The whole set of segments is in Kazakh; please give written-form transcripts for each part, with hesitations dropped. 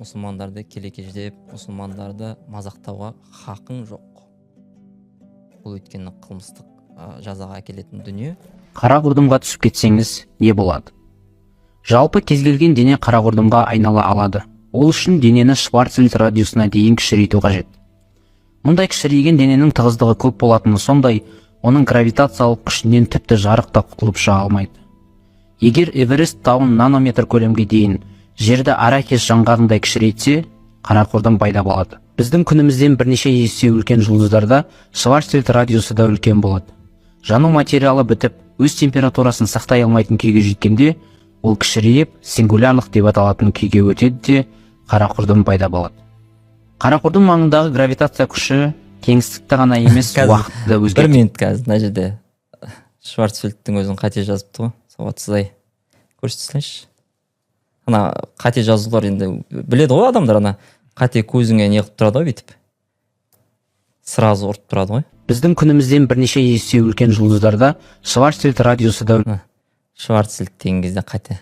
мұсылмандарды келекеждеп, мұсылмандарды мазақтауға хақың жоқ. Бұл өйткені қылмыстық жазаға әкелетін дүние. Қара құрдымға түсіп кетсеңіз не болады? Жалпы кез келген дене қара құрдымға айнала алады. Ол үшін денені Шварцвальд радиусына дейін кішірейту қажет. Мұндай кішірейген дененің тығыздығы көп болатыны сондай, оның гравитациялық күшінен тіпті жарық та құтылып шыға алмайды. Егер Эверест тауын нанометр көлемге дейін жерді аракес жаңғағындай кішірейтсе, қара құрдым пайда болады. Біздің күнімізден бірнеше есе үлкен жұлдыздарда Шварцвальд радиусы да үлкен болады. Жану материалы бітіп, өз температурасын сақтай алмайтын күйге жеткенде, ол кішірейіп, сингулярлық деп аталатын күйге өтеді де, қара құрдым пайда болады. Қара құрдым маңындағы гравитация күші кеңістікті ғана емес, уақытты өзгертеді. Бір минут қазір, мына жерде Шварцвальдтың өзін қате жазыпты ғой, сауатсыздай. Көрсетсеңізші. Ана қате жазулар енді біледі ғой адамдар, ана қате көзіңе не қылып тұрады ғой бүйтіп. Сразу ұрып тұрады ғой. Біздің күнімізден бірнеше есе үлкен жұлдыздарда Шварцвальд радиусы да Шварцвальд деген кезде қате.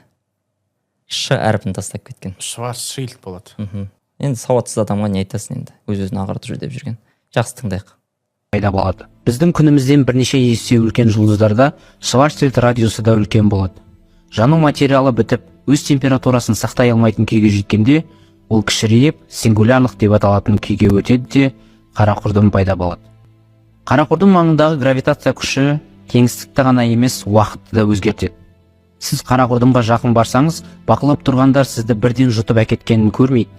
Ш әрпін тастап кеткен. Шварцшильд болады. Енді сауатсыз адамға не айтасың енді? Өз-өзін ағартып жүр деп жүрген. Жақсы тыңдайық. Пайда болады. Біздің күнімізден бірнеше есе үлкен жұлдыздарда Шварцвальд радиусы да үлкен болады. Жану материалы бітіп, өз температурасын сақтай алмайтын күйге жеткенде, ол кішірейіп, сингулярлық деп аталатын күйге өтеді де, қара құрдым пайда болады. Қара құрдым маңындағы гравитация күші кеңістікті ғана емес, уақытты да өзгертеді. Сіз қара құрдымға жақын барсаңыз, бақылап тұрғандар сізді бірден жұтып әкеткенін көрмейді.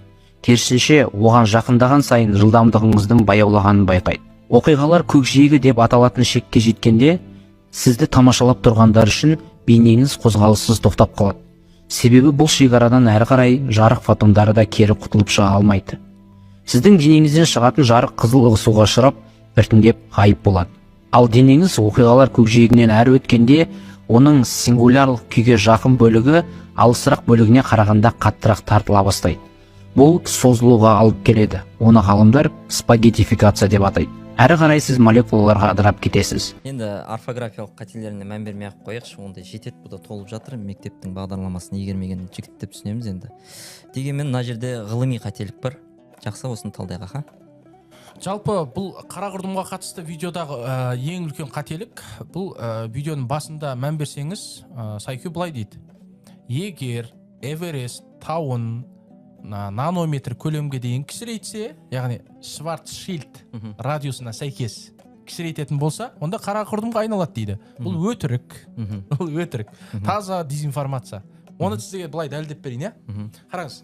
Керісінше, оған жақындаған сайын жылдамдығыңыздың баяулағанын байқайды. Оқиғалар көкжиегі деп аталатын шекке жеткенде, сізді тамашалап тұрғандар үшін бейнеңіз қозғалыссыз тоқтап қалады. Себебі бұл шекарадан әрі қарай жарық фотондары да кері құтылып шыға алмайды. Сіздің денеңізден шығатын жарық қызыл ығысуға ұшырап, біртіндеп ғайып болады. Ал денеңіз оқиғалар көкжиегінен әрі өткенде, оның сингулярлық күйге жақын бөлігі алысырақ бөлігіне қарағанда қаттырақ тартыла бастайды. Бұл созылуға алып келеді. Оны ғалымдар спагеттификация деп атайды. Әрі қарай сіз молекулаларға ыдырап кетесіз. Енді орфографиялық қателеріне мән бермей-ақ қояйықшы, ондай жетеді, бұда толып жатыр. Мектептің бағдарламасын игермеген жігіт деп түсінеміз енді. Дегенмен мына жерде ғылыми қателік бар. Жақсы, осыны талдайық, аха. Жалпы бұл қара құрдымға қатысты видеодағы ең үлкен қателік. Бұл видеоның басында мән берсеңіз, Сайкю былай дейді. Егер Эверест тауын нанометр көлемге дейін кішірейтсе, яғни Шварцшильд радиусына сәйкес кішірейтетін болса, онда қара құрдымға айналады дейді. Бұл өтірік. Бұл өтірік. Таза дезинформация. Оны сізге былай дәлелдеп берейін, иә? Қараңыз.